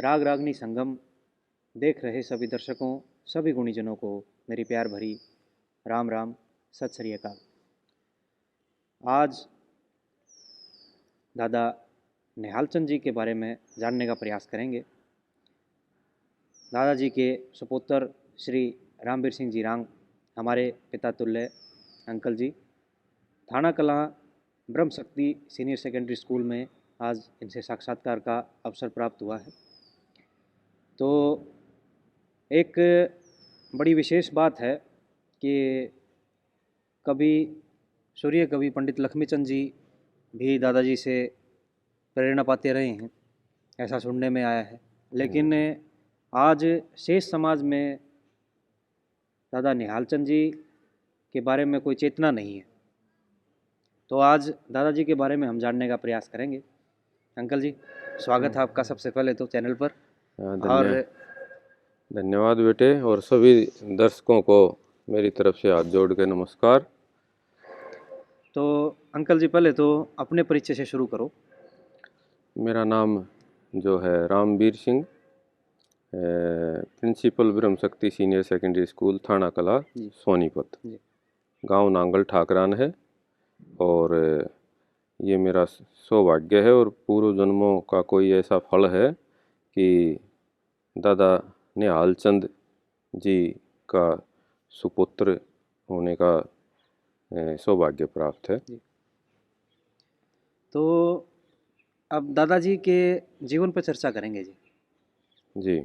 राग रागनी संगम देख रहे सभी दर्शकों, सभी गुणीजनों को मेरी प्यार भरी राम राम, सत श्री अकाल। आज दादा निहालचंद जी के बारे में जानने का प्रयास करेंगे। दादाजी के सुपुत्र श्री रामवीर सिंह जी रांग हमारे पिता तुल्य अंकल जी थाना कलां ब्रह्म शक्ति सीनियर सेकेंडरी स्कूल में आज इनसे साक्षात्कार का अवसर प्राप्त हुआ है। तो एक बड़ी विशेष बात है कि कभी सूर्य कवि पंडित लक्ष्मीचंद जी भी दादाजी से प्रेरणा पाते रहे हैं, ऐसा सुनने में आया है। लेकिन आज शेष समाज में दादा निहालचंद जी के बारे में कोई चेतना नहीं है। तो आज दादाजी के बारे में हम जानने का प्रयास करेंगे। अंकल जी, स्वागत है आपका सबसे पहले तो चैनल पर। और धन्यवाद बेटे, और सभी दर्शकों को मेरी तरफ से हाथ जोड़ के नमस्कार। तो अंकल जी, पहले तो अपने परिचय से शुरू करो। मेरा नाम जो है रामवीर सिंह, प्रिंसिपल ब्रह्म शक्ति सीनियर सेकेंडरी स्कूल थाना कला सोनीपत, गांव नांगल ठाकरान है। और ये मेरा सौभाग्य है और पूर्व जन्मों का कोई ऐसा फल है कि दादा निहालचंद जी का सुपुत्र होने का सौभाग्य प्राप्त है। तो अब दादाजी के जीवन पर चर्चा करेंगे जी।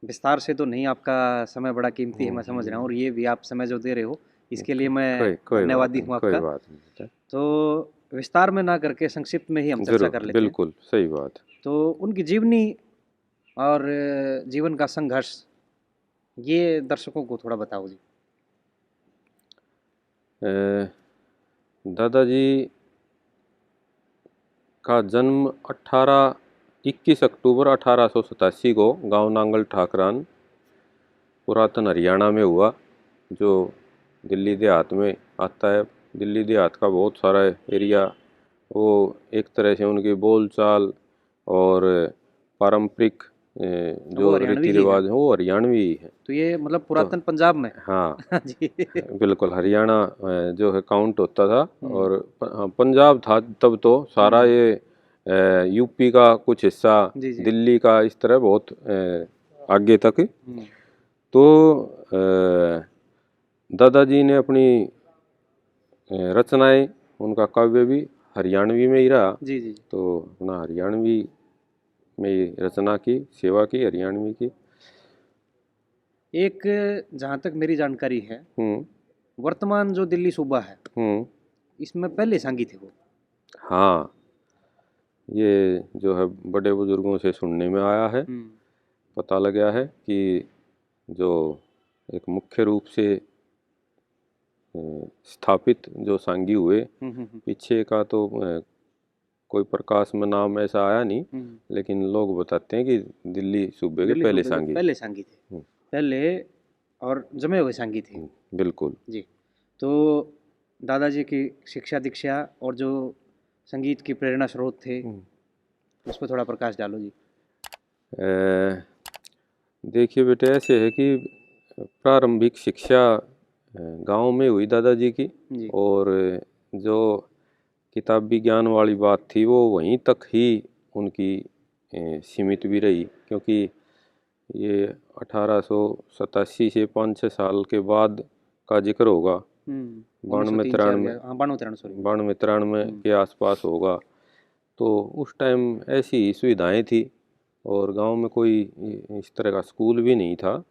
विस्तार से तो नहीं, आपका समय बड़ा कीमती है, मैं समझ रहा हूँ, और ये भी आप समय जो दे रहे हो इसके लिए मैं धन्यवादी हूँ आपका। बात नहीं। तो विस्तार में ना करके संक्षिप्त में ही हम चर्चा कर लेते हैं। बिल्कुल सही बात। तो उनकी जीवनी और जीवन का संघर्ष ये दर्शकों को थोड़ा बताओ जी। दादाजी का जन्म 21 अक्टूबर 1887 को गांव नांगल ठाकरान पुरातन हरियाणा में हुआ, जो दिल्ली देहात में आता है। दिल्ली देहात का बहुत सारा एरिया वो एक तरह से उनकी बोलचाल और पारंपरिक जो रीति रिवाज है वो हरियाणवी है। तो ये मतलब पुरातन पंजाब में। हाँ जी। बिल्कुल हरियाणा जो है काउंट होता था, और पंजाब था तब तो सारा ये यूपी का कुछ हिस्सा, दिल्ली का, इस तरह बहुत आगे तक। तो दादाजी ने अपनी रचनाएं, उनका काव्य भी हरियाणवी में ही रहा। तो अपना हरियाणवी में रचना की, सेवा की हरियाणवी की। एक जहाँ तक मेरी जानकारी है, वर्तमान जो दिल्ली सूबा है इसमें पहले सांगी थे वो। हाँ, ये जो है बड़े बुजुर्गों से सुनने में आया है, पता लगा है कि जो एक मुख्य रूप से स्थापित जो सांगी हुए, पीछे का तो कोई प्रकाश में नाम ऐसा आया नहीं, लेकिन लोग बताते हैं कि दिल्ली सूबे के पहले सांगी थे पहले, और जमे हुए सांगी थे। बिल्कुल जी। तो दादाजी की शिक्षा दीक्षा और जो संगीत की प्रेरणा स्रोत थे उस पर थोड़ा प्रकाश डालो जी। देखिए बेटे, ऐसे है कि प्रारंभिक शिक्षा गांव में हुई दादाजी की, और जो किताबी ज्ञान वाली बात थी वो वहीं तक ही उनकी सीमित भी रही, क्योंकि ये 1887 से 5-6 साल के बाद का जिक्र होगा। 92-93 के आसपास होगा। तो उस टाइम ऐसी सुविधाएं थी और गांव में कोई इस तरह का स्कूल भी नहीं था।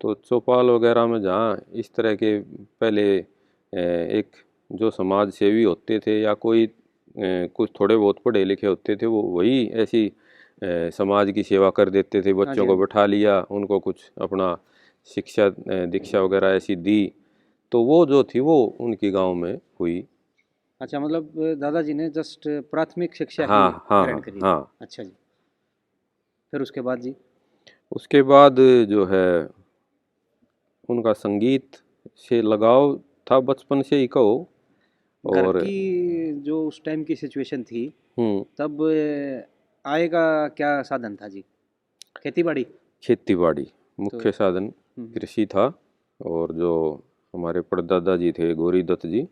तो चौपाल वगैरह में जहाँ इस तरह के पहले एक जो समाज सेवी होते थे या कोई कुछ थोड़े बहुत पढ़े लिखे होते थे, वो वही ऐसी समाज की सेवा कर देते थे। बच्चों को बैठा लिया, उनको कुछ अपना शिक्षा दीक्षा वगैरह ऐसी दी, तो वो जो थी वो उनकी गांव में हुई। अच्छा, मतलब दादाजी ने जस्ट प्राथमिक शिक्षा ग्रहण करी। हाँ। अच्छा जी। फिर उसके बाद जी? उसके बाद जो है उनका संगीत से लगाव था बचपन से ही कहो। और घर की जो उस टाइम की सिचुएशन थी, तब आय का क्या साधन था जी? खेती बाड़ी? खेती बाड़ी मुख्य तो साधन कृषि था। और जो हमारे परदादा जी थे गौरी दत्त जी,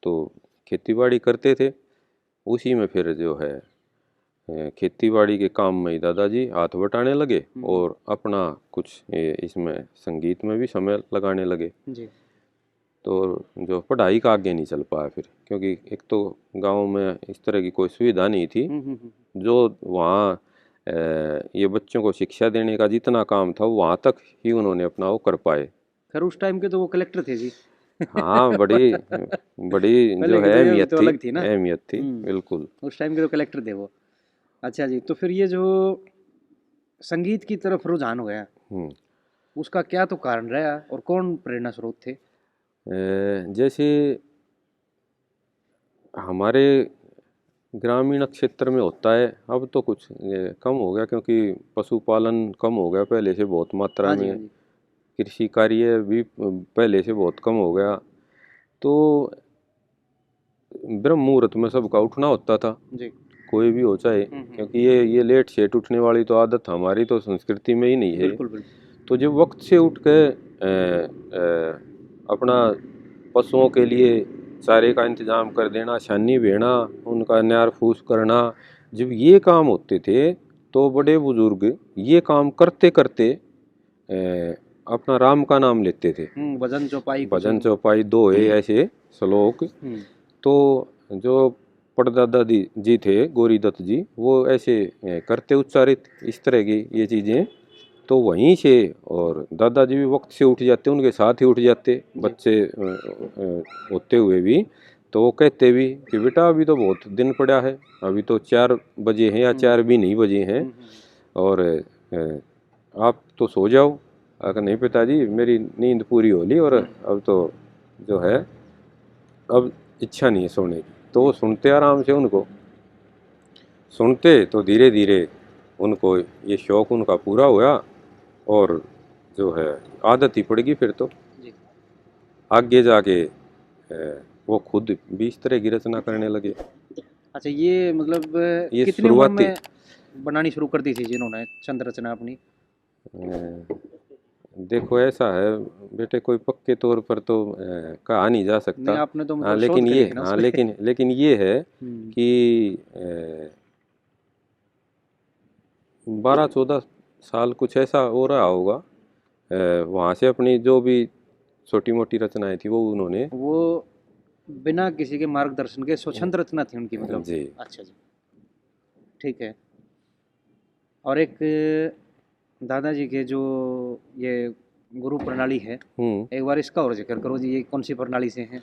तो खेती बाड़ी करते थे। उसी में फिर जो है खेती बाड़ी के काम में ही दादाजी हाथ बटाने लगे और अपना कुछ इसमें संगीत में भी समय लगाने लगे। जी। तो जो पढ़ाई का आगे नहीं चल पाया फिर, क्योंकि एक तो गांव में इस तरह की कोई सुविधा नहीं थी। जो वहाँ ये बच्चों को शिक्षा देने का जितना काम था वहाँ तक ही उन्होंने अपना वो कर पाए। खैर उस टाइम के तो वो कलेक्टर थे जी। हाँ, बड़ी बड़ी पहले जो की है तो ये अहमियत तो थी, अलग थी ना। अहमियत थी बिल्कुल। उस टाइम के तो कलेक्टर थे वो। अच्छा जी, तो फिर ये जो संगीत की तरफ रुझान हो गया, उसका क्या तो कारण रहा और कौन प्रेरणा स्रोत थे? जैसे हमारे ग्रामीण क्षेत्र में होता है, अब तो कुछ ये कम हो गया क्योंकि पशुपालन कम हो गया पहले से बहुत मात्रा हाँ जी, में। हाँ जी। कृषि कार्य भी पहले से बहुत कम हो गया। तो ब्रह्म मुहूर्त में सबका उठना होता था, जी। कोई भी हो चाहे, क्योंकि ये लेट सेट उठने वाली तो आदत हमारी तो संस्कृति में ही नहीं है। बिल्कुल बिल्कुल। तो जब वक्त से उठ के अपना पशुओं के लिए चारे का इंतजाम कर देना, छानी बेना, उनका न्यार फूस करना, जब ये काम होते थे तो बड़े बुजुर्ग ये काम करते करते अपना राम का नाम लेते थे। भजन चौपाई भजन चौपाई दोहे ऐसे श्लोक। तो जो परदादा जी थे गौरी दत्त जी, वो ऐसे करते उच्चारित इस तरह की ये चीज़ें। तो वहीं से और दादाजी भी वक्त से उठ जाते, उनके साथ ही उठ जाते बच्चे होते हुए भी। तो वो कहते भी कि बेटा अभी तो बहुत दिन पड़ा है, अभी तो 4 बजे हैं या 4 भी नहीं बजे हैं, और आप तो सो जाओ। अगर नहीं पिताजी मेरी नींद पूरी हो ली और अब तो जो है अब इच्छा नहीं है सोने की। तो वो सुनते आराम से, उनको सुनते तो धीरे धीरे उनको ये शौक उनका पूरा हुआ और जो है आदत ही पड़ गई फिर तो आगे जाके वो खुद भी इस तरह की रचना करने लगे। अच्छा, ये मतलब ये कितनी उम्र शुरुआती में बनानी शुरू कर दी थी जिन्होंने छंद रचना अपनी? देखो ऐसा है बेटे, कोई पक्के तौर पर तो कहा नहीं जा सकता। नहीं, आपने तो मतलब लेकिन शोध ये करी थी ना उसपे। लेकिन ये है कि 12-14 साल कुछ ऐसा हो रहा होगा। वहाँ से अपनी जो भी छोटी मोटी रचनाएं थी वो उन्होंने वो बिना किसी के मार्गदर्शन के स्वच्छंद रचना थी उनकी मतलब। जी। अच्छा जी, ठीक है। और एक दादाजी के जो ये गुरु प्रणाली है, एक बार इसका और जिक्र करो जी, ये कौन सी प्रणाली से हैं?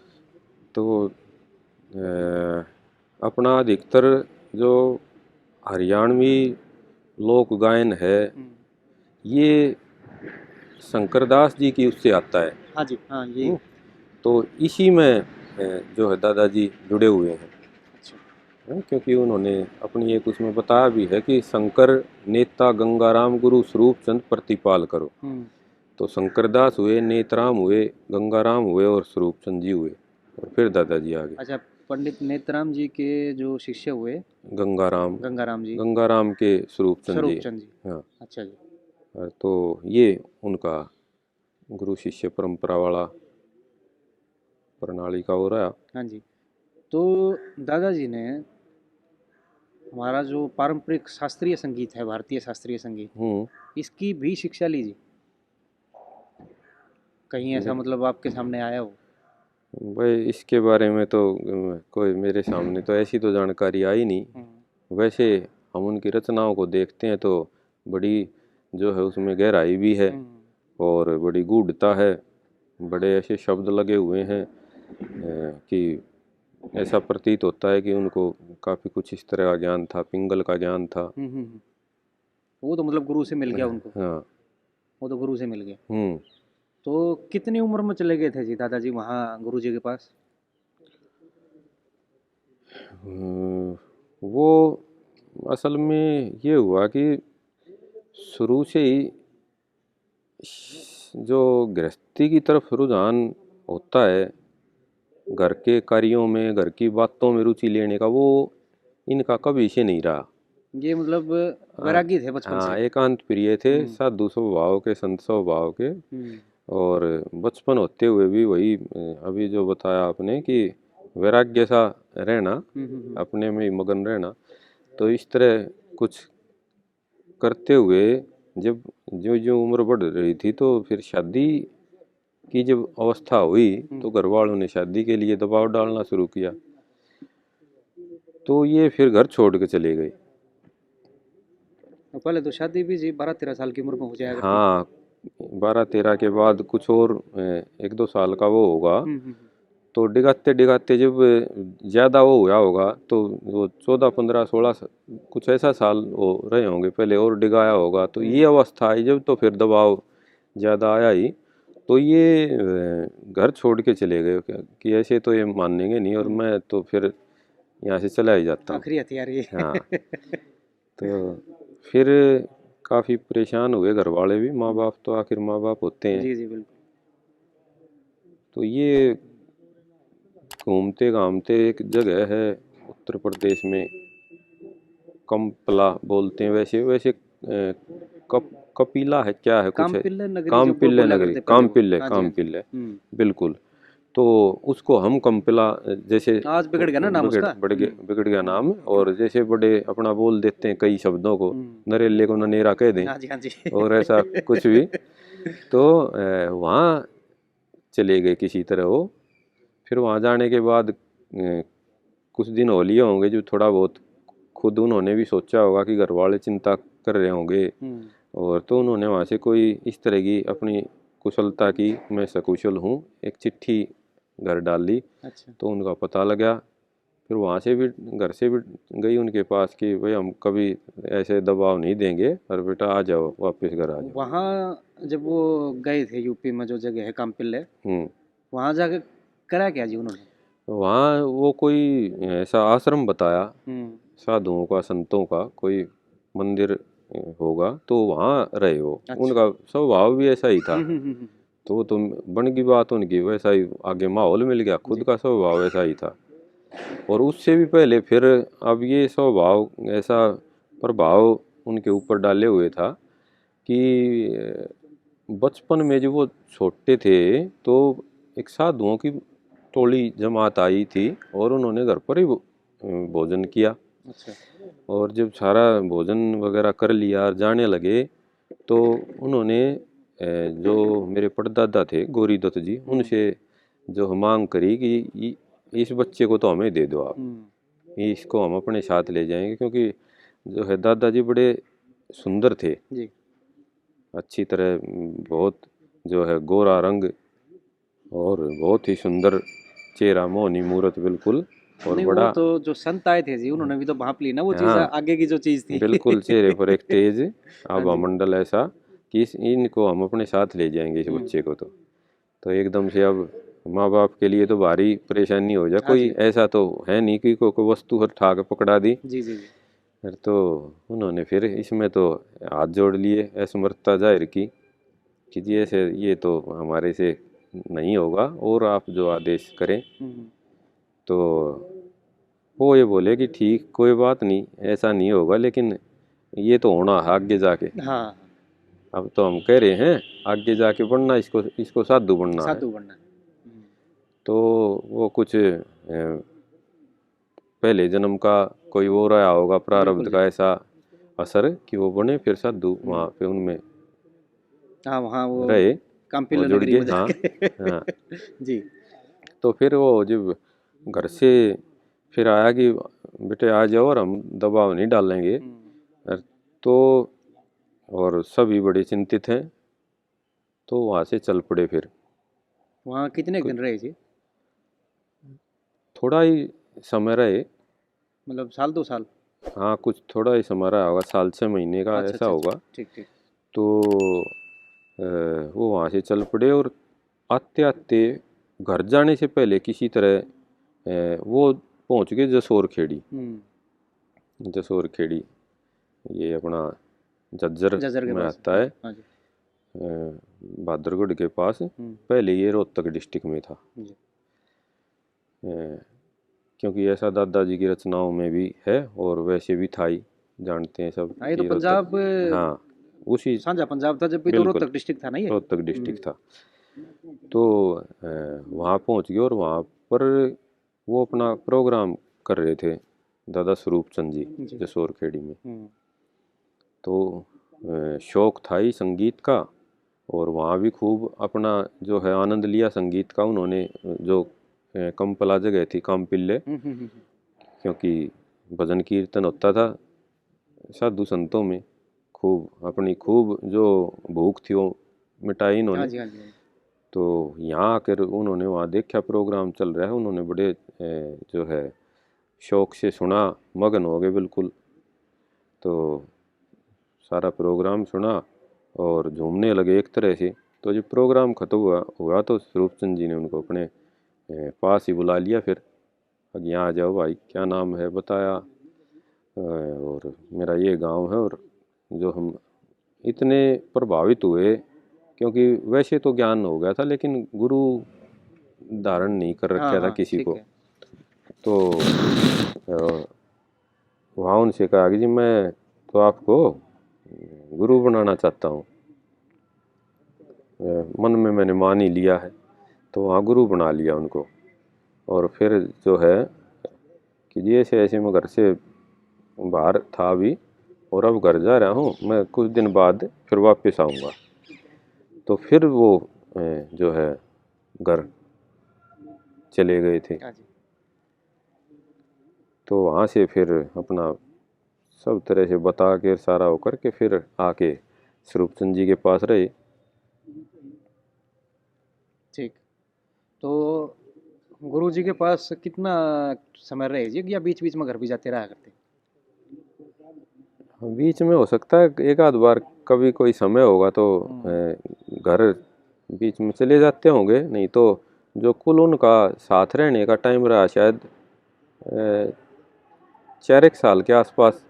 तो अपना अधिकतर जो हरियाणवी लोक गायन है ये शंकरदास जी की उससे आता है। हाँ जी, हाँ ये। तो इसी में जो है दादाजी जुड़े हुए हैं। अच्छा। क्योंकि उन्होंने अपनी एक उसमें बताया भी है कि शंकर नेता गंगाराम गुरु स्वरूप चंद प्रतिपाल करो। तो शंकरदास हुए, नेतराम हुए, गंगाराम हुए और स्वरूप चंद जी हुए, और फिर दादाजी आ गए। अच्छा, पंडित नेतराम जी के जो शिष्य हुए गंगाराम जी, गंगाराम के स्वरूप चंद स्वरूप जी। चंद जी। हाँ। अच्छा जी। तो ये उनका गुरु शिष्य परंपरा वाला प्रणाली का हो रहा। हाँ जी। तो दादाजी ने हमारा जो पारंपरिक शास्त्रीय संगीत है, भारतीय शास्त्रीय संगीत, इसकी भी शिक्षा ली जी? कहीं ऐसा मतलब आपके सामने आया हो? भाई इसके बारे में तो कोई मेरे सामने तो ऐसी तो जानकारी आई नहीं। वैसे हम उनकी रचनाओं को देखते हैं तो बड़ी जो है उसमें गहराई भी है और बड़ी गूढ़ता है। बड़े ऐसे शब्द लगे हुए हैं कि ऐसा प्रतीत होता है कि उनको काफ़ी कुछ इस तरह का ज्ञान था, पिंगल का ज्ञान था। वो तो मतलब गुरु से मिल गया उनको। हाँ, वो तो गुरु से मिल गया। तो कितनी उम्र में चले गए थे जी दादाजी वहाँ गुरु जी के पास? वो असल में ये हुआ कि शुरू से ही जो गृहस्थी की तरफ रुझान होता है, घर के कार्यों में, घर की बातों में रुचि लेने का, वो इनका कभी से नहीं रहा। ये मतलब वैरागी थे बचपन हाँ, से। एकांत प्रिय थे, हम्म। साधु स्वभाव के, संत स्वभाव के। हम्म। और बचपन होते हुए भी वही अभी जो बताया आपने कि वैराग्य सा रहना, अपने में ही मगन रहना। तो इस तरह कुछ करते हुए जब जो जो उम्र बढ़ रही थी तो फिर शादी की जब अवस्था हुई तो घर वालों ने शादी के लिए दबाव डालना शुरू किया। तो ये फिर घर छोड़ के चले गए। और पहले तो शादी भी जी 12-13 साल की उम्र में हो जाया करती। हाँ, 12-13 के बाद कुछ और 1-2 साल का वो होगा। तो डिगाते डिगाते जब ज़्यादा वो हुआ होगा तो वो 14-15-16 कुछ ऐसा साल वो रहे होंगे पहले, और डिगाया होगा तो ये अवस्था आई जब, तो फिर दबाव ज़्यादा आया ही। तो ये घर छोड़ के चले गए कि ऐसे तो ये मानेंगे नहीं, और मैं तो फिर यहाँ से चला ही जाता हूँ। आखिरी हथियार ये। हाँ, तो फिर काफ़ी परेशान हुए घर वाले भी, माँ बाप तो आखिर माँ बाप होते हैं। जी जी बिल्कुल। तो ये घूमते घामते एक जगह है उत्तर प्रदेश में, कंपला बोलते हैं, वैसे वैसे कपिला है, क्या है कुछ है, कामपिल्ले नगरी जो कामपिल्ले बोला नगरी, करते पहले वो। कामपिल्ले हाँ जी हाँ जी। कामपिल्ले, बिल्कुल। तो उसको हम कंपिला, जैसे आज बिगड़ गया ना नाम उसका। बिगड़ गया नाम। और जैसे बड़े अपना बोल देते हैं कई शब्दों को, नरेले को ननेरा कह दें, हाँ जी हाँ जी। और ऐसा कुछ भी। तो वहाँ चले गए किसी तरह वो। फिर वहाँ जाने के बाद कुछ दिन हो लिए होंगे जो थोड़ा बहुत खुद उन्होंने भी सोचा होगा कि घर वाले चिंता कर रहे होंगे। और तो उन्होंने वहाँ से कोई इस तरह की अपनी कुशलता की, मैं सकुशल हूँ, एक चिट्ठी घर डाल दी। अच्छा। तो उनका पता लगा। फिर वहाँ से भी, घर से भी गई उनके पास कि भाई हम कभी ऐसे दबाव नहीं देंगे, और बेटा आ जाओ, वापस घर आ जाओ। वहाँ जब वो गए थे यूपी में जो जगह है कामपिल्ले, वहाँ जाके करा क्या जी उन्होंने? वहाँ वो कोई ऐसा आश्रम बताया साधुओं का, संतों का, कोई मंदिर होगा, तो वहाँ रहे वो। अच्छा। उनका स्वभाव भी ऐसा ही था। तो बन गई बात उनकी, वैसा ही आगे माहौल मिल गया, खुद का स्वभाव ऐसा ही था। और उससे भी पहले फिर अब ये स्वभाव ऐसा प्रभाव उनके ऊपर डाले हुए था कि बचपन में जब वो छोटे थे तो एक साधुओं की टोली जमात आई थी, और उन्होंने घर पर ही भोजन किया। अच्छा। और जब सारा भोजन वगैरह कर लिया और जाने लगे, तो उन्होंने जो मेरे परदादा थे गौरी दत्त जी, उनसे जो मांग करी कि इस बच्चे को तो हमें दे दो आप, इसको हम अपने साथ ले जाएंगे। क्योंकि जो है दादाजी बड़े सुंदर थे जी। अच्छी तरह, बहुत जो है गोरा रंग, और बहुत ही सुंदर चेहरा, मोहनी मूरत बिल्कुल। और नहीं, बड़ा, वो तो जो संत आए थे जी उन्होंने भी तो भांप ली ना वो चीज, हाँ आगे की जो चीज थी। बिल्कुल, चेहरे पर एक तेज हाँ आभा जी। मंडल ऐसा कि इनको हम अपने साथ ले जाएंगे इस बच्चे को। तो एकदम से अब माँ बाप के लिए तो भारी परेशानी हो जाए। हाँ कोई जी। ऐसा तो है नहीं कि कोई वस्तु हर ठा के पकड़ा दी। जी जी जी। फिर तो उन्होंने फिर इसमें तो हाथ जोड़ लिए, असमर्थता जाहिर की कि जी ऐसे ये तो हमारे से नहीं होगा, और आप जो आदेश करें। तो वो ये बोले कि ठीक, कोई बात नहीं, ऐसा नहीं होगा, लेकिन ये तो होना है आगे जाके। हाँ। अब तो हम कह रहे हैं आगे जाके बनना, इसको साधु बनना है। साधु बनना। तो वो कुछ पहले जन्म का कोई वो रहा होगा प्रारब्ध का ऐसा असर कि वो बने फिर साधु वहाँ पे उनमें हाँ वहाँ वो रहे, वो कामपिल्ला जुड़ नगरी गए। में हाँ जाके। हाँ। जी। तो फिर वो जब घर से फिर आया कि बेटे आ जाओ और हम दबाव नहीं डालेंगे, तो और सभी बड़े चिंतित हैं। तो वहाँ से चल पड़े फिर। वहाँ कितने दिन रहे जी? थोड़ा ही समय रहे, मतलब साल 2 साल? हाँ कुछ थोड़ा ही समय रहा होगा, 6-6 महीने का अच्छा ऐसा अच्छा अच्छा। होगा। ठीक ठीक। तो वो वहाँ से चल पड़े, और आते आते घर जाने से पहले किसी तरह वो पहुँच गए जसोर खेड़ी। जसोर खेड़ी ये अपना जजर झज्जर के में पास। आता है, हाँ जी। बहादुरगढ़ के पास। पहले ये रोहतक डिस्ट्रिक्ट में था। जी। क्योंकि ऐसा दादाजी की रचनाओं में भी है और वैसे भी था ही। जानते हैं सब हाँ, ये तो कि रोहतक, पंजाब हाँ उसी, साझा पंजाब था, जब भी तो बिल्कुल रोहतक डिस्ट्रिक्ट था ना ये। रोहतक डिस्ट्रिक्ट था। तो वहाँ पहुँच गए और वहाँ पर वो अपना प्रोग्राम कर रहे थे दादा स्वरूप चंद जी जी। जसोर खेड़ी में। हम्म, तो शौक था ही संगीत का, और वहाँ भी खूब अपना जो है आनंद लिया संगीत का उन्होंने। जो कंपला जगह थी कामपिल्ले, क्योंकि भजन कीर्तन होता था साधु संतों में, खूब अपनी खूब जो भूख थी वो मिटाई हाँ इन्होंने। जी, हाँ जी, हाँ जी। तो यहाँ आकर उन्होंने वहाँ देखा प्रोग्राम चल रहा है, उन्होंने बड़े जो है शौक से सुना, मगन हो गए बिल्कुल। तो सारा प्रोग्राम सुना और झूमने लगे एक तरह से। तो जब प्रोग्राम खत्म हुआ तो स्वरूपचंद जी ने उनको अपने पास ही बुला लिया। फिर अब यहाँ आ जाओ भाई, क्या नाम है बताया, और मेरा ये गांव है। और जो हम इतने प्रभावित हुए, क्योंकि वैसे तो ज्ञान हो गया था लेकिन गुरु धारण नहीं कर हाँ रखा था हाँ, किसी ठीक को। है। तो वहाँ उनसे कहा कि जी मैं तो आपको गुरु बनाना चाहता हूँ, मन में मैंने मान ही लिया है। तो वहाँ गुरु बना लिया उनको। और फिर जो है कि जी ऐसे ऐसे मैं घर से बाहर था अभी, और अब घर जा रहा हूँ, मैं कुछ दिन बाद फिर वापस आऊँगा। तो फिर वो जो है घर चले गए थे। हाँ जी। तो वहाँ से फिर अपना सब तरह से बता के सारा हो करके फिर आके स्वरूपचंद जी के पास रहे। ठीक। तो गुरु जी के पास कितना समय रहे जी, या बीच बीच में घर भी जाते रहा करते? बीच में हो सकता है एक आध बार कभी कोई समय होगा तो घर बीच में चले जाते होंगे, नहीं तो जो कुल उनका साथ रहने का टाइम रहा शायद 4 एक साल के आसपास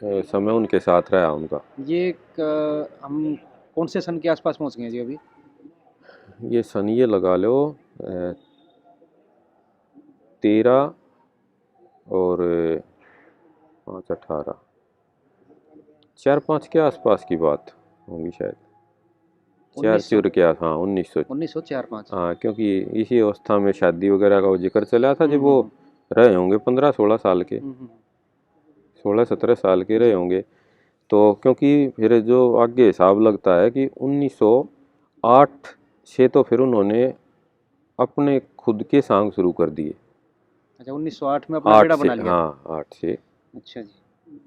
समय उनके साथ रहा उनका। ये हम कौन से सन के आसपास पहुंच गए हैं जी अभी? ये सन ये लगा लो 13 और 5 18, 4 5 के आसपास की बात होगी शायद। चार 1900, चूर क्या, हाँ 1900। 1904-5। हाँ क्योंकि इसी अवस्था में शादी वगैरह का वो जिक्र चला था, हम्म जब हम्म वो हम्म रहे होंगे 15 16 साल के, हम्म, 16 17 साल के रहे जी। होंगे। तो क्योंकि फिर जो आगे हिसाब लगता है कि 1908 से तो फिर उन्होंने अपने खुद के सांग शुरू कर दिए। अच्छा, 1908 में अपना 8 बेड़ा से, बना लिया। हाँ 8 से। अच्छा जी।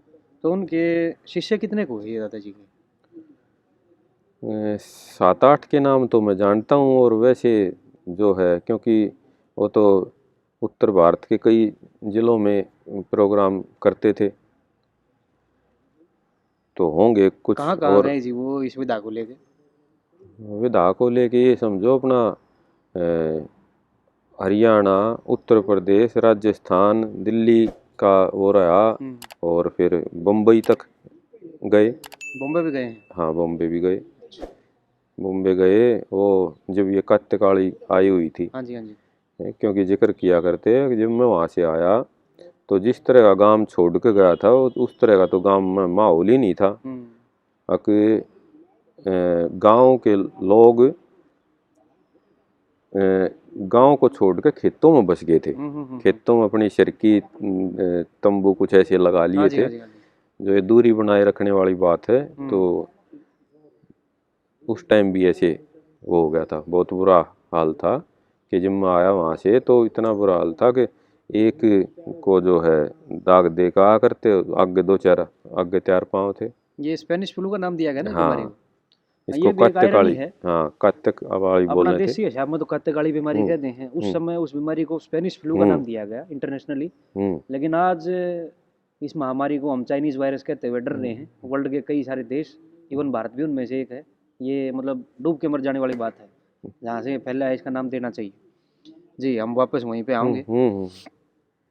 तो उनके शिष्य कितने को हुए दादाजी के? 7 8 के नाम तो मैं जानता हूँ, और वैसे जो है क्योंकि वो तो उत्तर भारत के कई जिलों में प्रोग्राम करते थे, तो होंगे कुछ। कहाँ कहाँ और गए जी वो इस विधा को लेके? विधा को लेके ये समझो अपना हरियाणा, उत्तर प्रदेश, राजस्थान, दिल्ली का वो रहा, हम्म, और फिर बम्बई तक गए। बॉम्बे भी गए हैं? हाँ बॉम्बे भी गए। बॉम्बे गए वो जब ये कत्तकाली आई हुई थी, हाँ जी, हाँ जी। क्योंकि जिक्र किया करते हैं कि जब मैं वहाँ से आया तो जिस तरह का गांव छोड़ के गया था उस तरह का तो गांव में माहौल ही नहीं था। हम्म, कि गांव के लोग गांव को छोड़ के खेतों में बस गए थे। हम्म। खेतों में अपनी शर्की तंबू कुछ ऐसे लगा हाँ लिए जी, थे, हाँ जी, हाँ जी। जो ये दूरी बनाए रखने वाली बात है। तो हम्म, उस टाइम भी ऐसे वो हो गया था, बहुत बुरा हाल था। कि जब मैं आया वहाँ से तो इतना बुरा हाल था कि एक को जो है दाग दे का आ करते, आगे दो चार, आगे 4 पाँव थे। ये स्पेनिश फ्लू का नाम दिया गया ना इस बीमारी हाँ को? हाँ, इसको ये भी एक आयरनी कत्तकाली, है। हाँ कत्तक वाली अपना बोले थे। देसी हिसाब में तो कत्तेकाली बीमारी हम्म कहते हैं, उस हम्म समय उस बीमारी को स्पेनिश फ्लू का हम्म नाम दिया गया इंटरनेशनली। हम्म लेकिन आज इस महामारी को हम चाइनीज वायरस कहते हुए डर रहे हैं। वर्ल्ड के कई सारे देश, इवन भारत भी उनमें से एक है। ये मतलब डूब के मर जाने वाली बात है, जहाँ से फैला है इसका नाम देना चाहिए। जी, हम वापस वहीं पे हम्म आओगे। हम्म हम्म,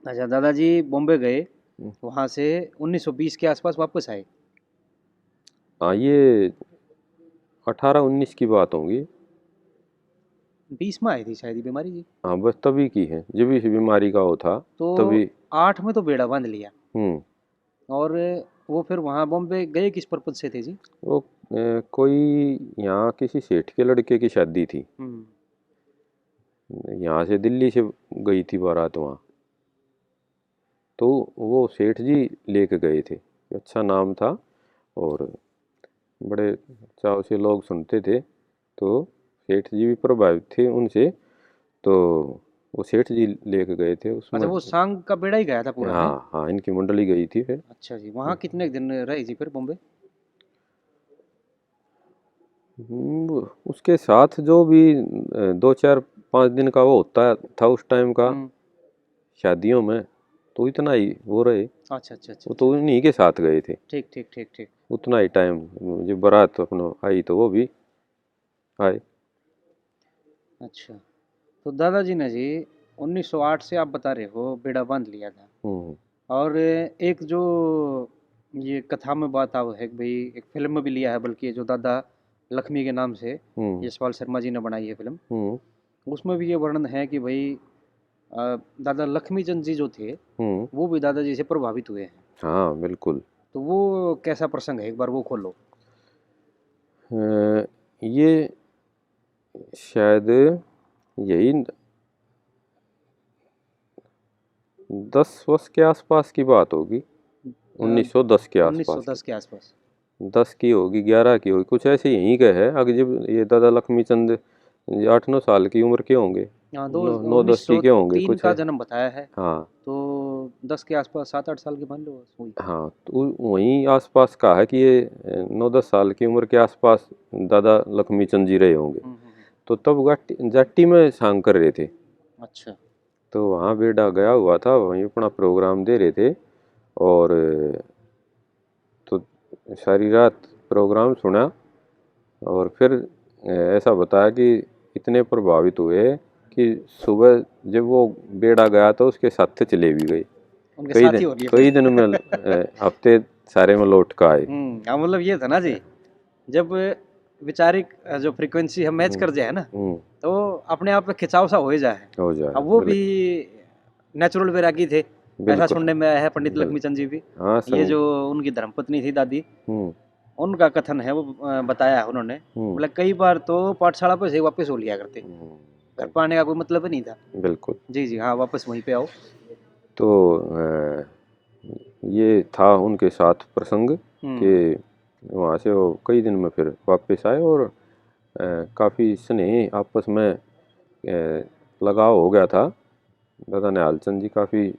अच्छा, दादाजी बॉम्बे गए, हम्म। वहाँ से 1920 के आसपास वापस आए। हाँ ये 18 19 की बात होगी। 20 में आई थी शायद ये बीमारी जी। हाँ बस तभी की है जब इस बीमारी का वो था तो तभी। 8 में तो बेड़ा बांध लिया। हम्म और वो फिर वहाँ बॉम्बे गए किस पर्पज से थे जी? वो कोई यहाँ किसी सेठ के लड़के की शादी थी, हम्म। यहाँ से दिल्ली से गई थी बारात वहाँ। तो वो सेठ जी लेके गए थे, अच्छा नाम था और बड़े चाव से लोग सुनते थे। तो सेठ जी भी प्रभावित थे उनसे, तो वो सेठ जी लेके गए थे अच्छा, उसमें। वो सांग का बेड़ा ही गया था पूरा है? हाँ हाँ, इनकी मंडली गई थी फिर। अच्छा जी, वहाँ कितने दिन रहे जी फिर बॉम्बे? उसके साथ जो भी 2 4 5 दिन का वो होता था उस टाइम का हम्म। शादियों में, तो इतना ही वो रहे। अच्छा अच्छा अच्छा वो तो अच्छा। उन्हीं के साथ गए थे, ठीक ठीक ठीक ठीक। उतना ही टाइम। जब बारात अपना आई तो वो भी आए। अच्छा, तो दादाजी ने जी 1908 से आप बता रहे हो बेड़ा बांध लिया था। हम्म और एक जो ये कथा में बात आओ है कि भाई एक फिल्म में भी लिया है, बल्कि जो दादा लक्ष्मी के नाम से हम्म यशपाल शर्मा जी ने बनाई है फिल्म, हम्म उसमें भी ये वर्णन है कि भाई दादा लक्ष्मीचंद जी जो थे हम्म। वो भी दादाजी से प्रभावित हुए हैं। हाँ बिल्कुल। तो वो कैसा प्रसंग है, एक बार वो खोलो। ये शायद यही 10 वर्ष के आसपास की बात होगी, 1910 के आसपास की। 1910 के आसपास। 10 की होगी, 11 की होगी, कुछ ऐसे यहीं का है। अगर जब ये दादा लक्ष्मी चंद 8 9 साल की उम्र के होंगे, हाँ, दो 9 10 की के होंगे 1903 कुछ का है। जन्म बताया है। हाँ तो 10 के आसपास, 7 8 साल के मान लो बस वही। हाँ, तो वहीं आसपास का है कि ये 9 10 साल की उम्र के आसपास दादा लक्ष्मी चंद जी रहे होंगे। तो तब जाट्टी में सांग कर रहे थे, अच्छा। तो वहाँ बेटा गया हुआ था, वहीं अपना प्रोग्राम दे रहे थे। और तो सारी रात प्रोग्राम सुना और फिर ऐसा बताया कि इतने प्रभावित हुए कि सुबह जब वो बेड़ा गया तो उसके साथ चले भी गए। उनके साथ ही हो गई कई फिर। दिन में हफ्ते सारे में लौट कर आए। हाँ, मतलब ये था ना जी, जब वैचारिक जो फ्रीक्वेंसी हम मैच हम्म कर जाए ना, हम्म, तो अपने आप में खिंचाव सा हो ही जाए। हो जाए अब वो भी बिल्कुल। नेचुरल वैरागी थे, ऐसा बिल्कुल सुनने में आया है पंडित बिल्कुल। लक्ष्मीचंद जी भी। हाँ ये संग। जो उनकी धर्मपत्नी थी दादी, हम्म उनका कथन है वो बताया है उन्होंने, हम्म मतलब कई बार तो पाठशाला पे से वापस हो लिया करते, घर हम्म, पर आने का कोई मतलब ही नहीं था। बिल्कुल। जी जी हाँ, वापस वहीं पे आओ। तो ये था उनके साथ प्रसंग कि हम्म। वहाँ से वो कई दिन में फिर वापस आए और काफ़ी स्नेह आपस में लगाव हो गया था। दादा निहाल चंद जी काफ़ी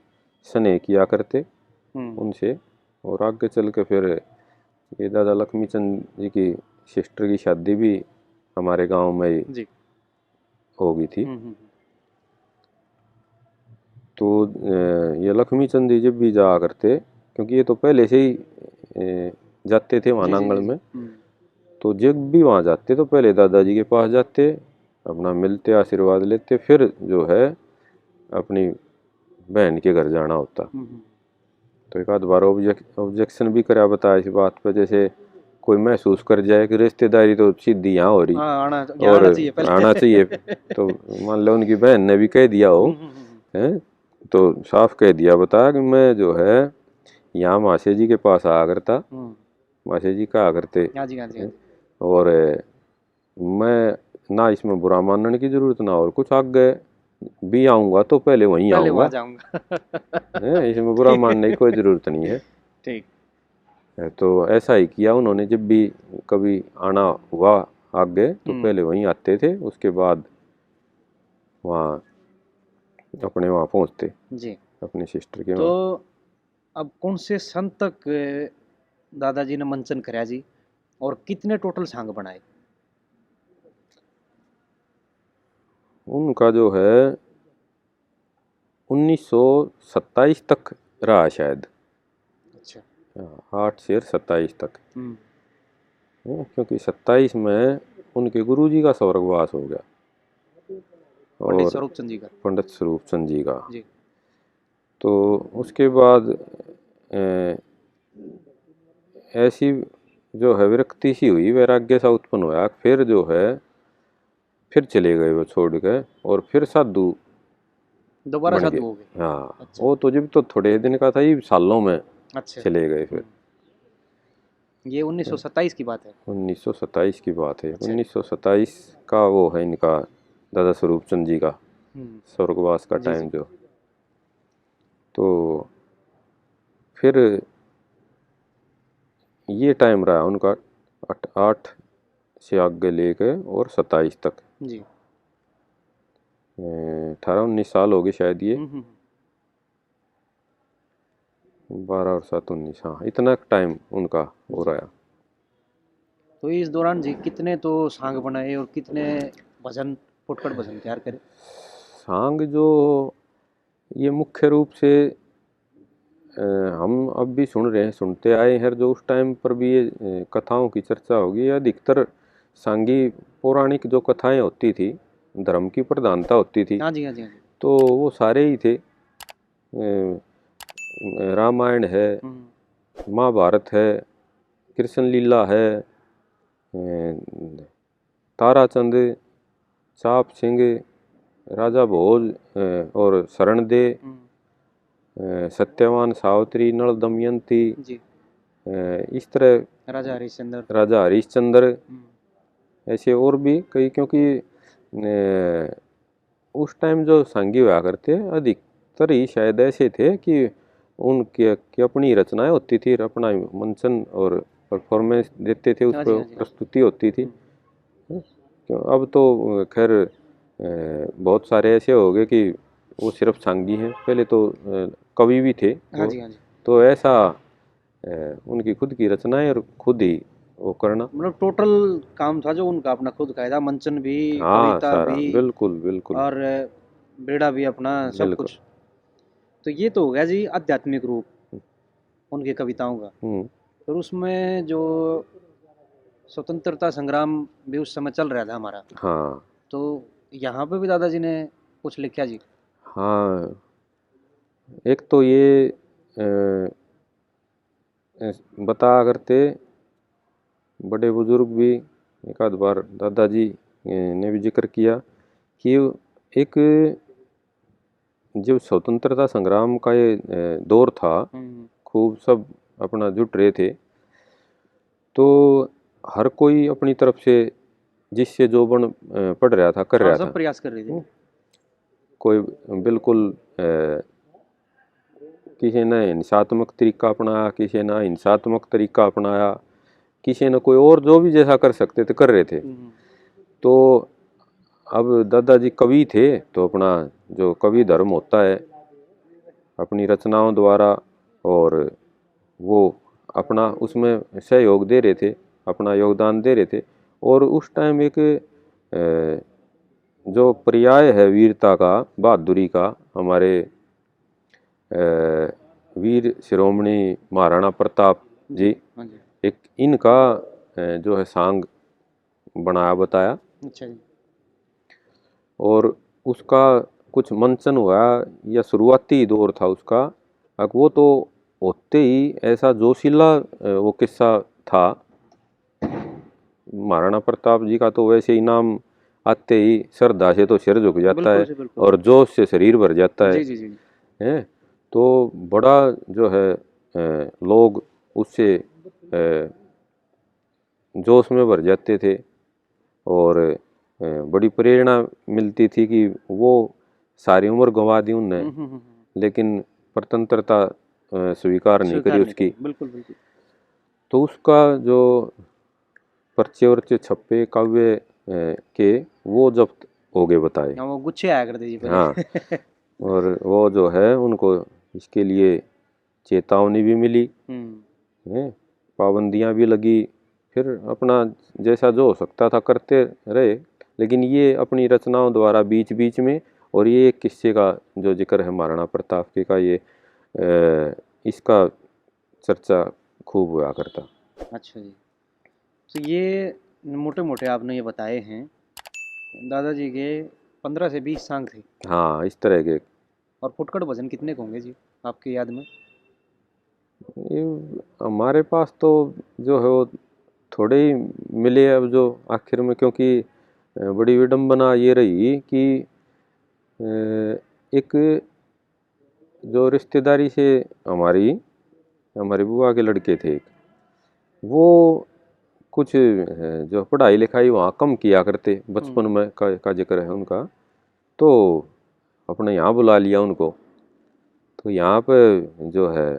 स्नेह किया करते हम्म। उनसे। और आगे चल के फिर ये दादा लक्ष्मी चंद जी की सिस्टर की शादी भी हमारे गांव में ही जी। हो गई थी। हम्म। तो ये लक्ष्मी चंद जी जब भी जाया करते, क्योंकि ये तो पहले से ही जाते थे वहाँ जी जी नांगल जी जी। में। तो जब भी वहाँ जाते तो पहले दादाजी के पास जाते, अपना मिलते आशीर्वाद लेते, फिर जो है अपनी बहन के घर जाना होता। तो एक आध बार ऑब्जेक्शन भी करा बताया इस बात पर, जैसे कोई महसूस कर जाए कि रिश्तेदारी तो सीधी यहाँ हो रही हाँ, यहाँ और आना चाहिए आना पहले। चाहिए। तो मान लो उनकी बहन ने भी कह दिया हो है, तो साफ कह दिया, बता कि मैं जो है यहाँ मासे जी के पास आया करता, मासे जी कहा करते हाँ जी हाँ जी हाँ हैं, जी। और मैं ना इसमें बुरा मानने की जरूरत ना और कुछ, आगे भी आऊँगा तो पहले वहीं पहले वहाँ आऊँगा जाऊंगा। है, इसमें बुरा मानने की कोई ज़रूरत नहीं है। ठीक। तो ऐसा ही किया उन्होंने, जब भी कभी आना हुआ आगे तो पहले वहीं आते थे, उसके बाद वहाँ अपने वहाँ पहुँचते जी। अपनी सिस्टर के तो वहाँ। अब कौन से संत तक दादाजी ने मंचन कराया जी, और कितने टोटल सांग बनाए? उनका जो है 1927 तक रहा शायद, अच्छा। 8 से 27 तक। क्योंकि 27 में उनके गुरुजी का स्वर्गवास हो गया पंडित और स्वरूप चंद जी का। पंडित स्वरूप चंद जी का। जी। तो उसके बाद अ, ऐसी जो है विरक्ति सी हुई, वैराग्य सा उत्पन्न हुआ, फिर जो है फिर चले गए वो छोड़ के, और फिर साधु दोबारा बन गए। साधु हो गए। हाँ, अच्छा। वो तो जब तो थोड़े दिन का था, ये सालों में अच्छा। चले गए फिर। ये 1927 की बात है। 1927 की बात है। अच्छा। 1927 का वो है इनका दादा स्वरूप चंद जी का हम्म। स्वर्गवास का जी जी। टाइम जो। तो फिर ये टाइम रहा उनका 8 से आगे लेके और 27 तक। जी। 18-19 साल हो गए शायद ये। हम्म। 12 और 7 19, हाँ इतना टाइम उनका हो जी। रहा। तो इस दौरान जी कितने तो सांग बनाए और कितने भजन, फुटकर भजन तैयार करे? सांग जो ये मुख्य रूप से हम अब भी सुन रहे हैं, सुनते आए हैं, जो उस टाइम पर भी ये कथाओं की चर्चा होगी। अधिकतर सांगी पौराणिक जो कथाएं होती थी, धर्म की प्रधानता होती थी, हाँ जी, हाँ जी, हाँ जी। तो वो सारे ही थे। रामायण है, महाभारत है, कृष्ण लीला है, ताराचंद, चाप सिंह, राजा भोज और शरण दे, सत्यवान सावित्री, नल दमयंती, जी। इस तरह राजा हरिश्चंद्र। राजा हरिश्चंद्र, ऐसे और भी कई। क्योंकि उस टाइम जो सांगी हुआ करते अधिकतर ही शायद ऐसे थे कि उनकी की अपनी रचनाएं होती थी, अपना मंचन और परफॉर्मेंस देते थे, उस हाँ जी, पर हाँ जी। प्रस्तुति होती थी। अब तो खैर बहुत सारे ऐसे हो गए कि वो सिर्फ सांगी हैं। पहले तो कवि भी थे हाँ वो। जी, हाँ जी। तो ऐसा उनकी खुद की रचनाएं और खुद ही वो करना। मतलब टोटल काम था जो उनका अपना खुद का था, मंचन भी, हाँ कविता सारा भी बिल्कुल बिल्कुल और बेड़ा भी अपना, सब बिल्कुल। कुछ। तो ये तो हो गया जी आध्यात्मिक रूप उनकी कविताओं का। हम्म। फिर उसमें जो स्वतंत्रता संग्राम भी उस समय चल रहा था हमारा, हाँ तो यहाँ पे भी दादाजी ने कुछ लिखा जी? हाँ। एक तो ये बता करते बड़े बुजुर्ग भी, एक आध बार दादाजी ने भी जिक्र किया कि एक जब स्वतंत्रता संग्राम का ये दौर था, खूब सब अपना जुट रहे थे, तो हर कोई अपनी तरफ से जिससे जो बन पढ़ रहा था, कर हाँ, रहा सब था। प्रयास कर रहे थे। कोई बिल्कुल किसी ने हिंसात्मक तरीका अपनाया, किसी ने हिंसात्मक तरीका अपनाया, किसी ने कोई और जो भी जैसा कर सकते थे कर रहे थे। तो अब दादाजी कवि थे, तो अपना जो कवि धर्म होता है, अपनी रचनाओं द्वारा, और वो अपना उसमें सहयोग दे रहे थे, अपना योगदान दे रहे थे। और उस टाइम एक जो पर्याय है वीरता का, बहादुरी का, हमारे वीर शिरोमणि महाराणा प्रताप जी, हाँ जी। एक इनका जो है सांग बनाया बताया। अच्छा जी। और उसका कुछ मंचन हुआ या शुरुआती दौर था उसका। अब वो तो होते ही ऐसा जोशीला वो किस्सा था। महाराणा प्रताप जी का तो वैसे ही नाम आते ही श्रद्धा से तो सिर झुक जाता बिल्कुल है जी, बिल्कुल। और जोश से शरीर भर जाता जी जी जी। है। तो बड़ा जो है लोग उससे जोश में भर जाते थे, और बड़ी प्रेरणा मिलती थी कि वो सारी उम्र गंवा दी उनने, लेकिन स्वतंत्रता स्वीकार नहीं करी स्वीकार नहीं उसकी। करें, बिल्कुल बिल्कुल। तो उसका जो पर्चे वर्चे छपे काव्य के, वो जब्त हो गए बताए। हाँ, वो गुच्छे आया करते जी हाँ, पहले। और वो जो है उनको इसके लिए चेतावनी भी मिली है, पाबंदियां भी लगी। फिर अपना जैसा जो हो सकता था करते रहे। लेकिन ये अपनी रचनाओं द्वारा बीच बीच में, और ये एक किस्से का जो जिक्र है महाराणा प्रताप के का, ये इसका चर्चा खूब हुआ करता। अच्छा जी। तो ये मोटे मोटे आपने ये बताए हैं दादाजी के 15 से 20 सांग थे। हाँ इस तरह के। और फुटकड़ भजन कितने के होंगे जी आपकी याद में? ये हमारे पास तो जो है वो थोड़े ही मिले अब जो आखिर में। क्योंकि बड़ी विडंबना ये रही कि एक जो रिश्तेदारी से हमारी हमारे बुआ के लड़के थे एक, वो कुछ जो पढ़ाई लिखाई वहाँ कम किया करते बचपन में का जिक्र है उनका, तो अपने यहाँ बुला लिया उनको। तो यहाँ पे जो है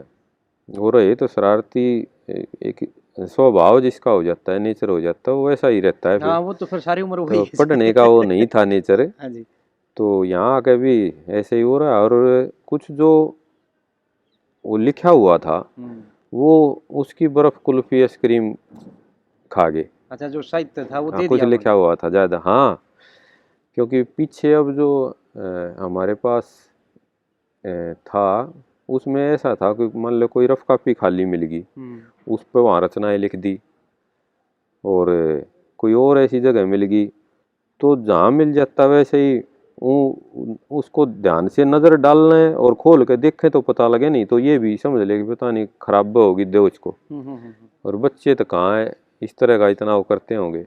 वो रहे तो शरारती एक स्वभाव जिसका हो जाता है, नेचर हो जाता है, वो वैसा ही रहता है फिर। हाँ, वो तो फिर सारी उम्र वही तो है। पढ़ने का वो नहीं था नेचर। हाँ जी। तो यहाँ आके भी ऐसे ही हो रहा है। और कुछ जो वो लिखा हुआ था वो उसकी बर्फ कुल्फी आइसक्रीम खा गए। अच्छा, जो साहित्य था वो हाँ, दे कुछ दिया लिखा उन्होंने। हुआ था ज़्यादा। हाँ, क्योंकि पीछे अब जो हमारे पास था उसमें ऐसा था कि मान लो कोई रफ कॉपी खाली मिल गई, उस पर वहाँ रचनाएं लिख दी। और कोई और ऐसी जगह मिल गई तो जहाँ मिल जाता वैसे ही उसको ध्यान से नज़र डालने और खोल के देखे तो पता लगे, नहीं तो ये भी समझ ले कि पता नहीं खराब होगी दे उसको। और बच्चे तो कहाँ है इस तरह का इतना वो करते होंगे।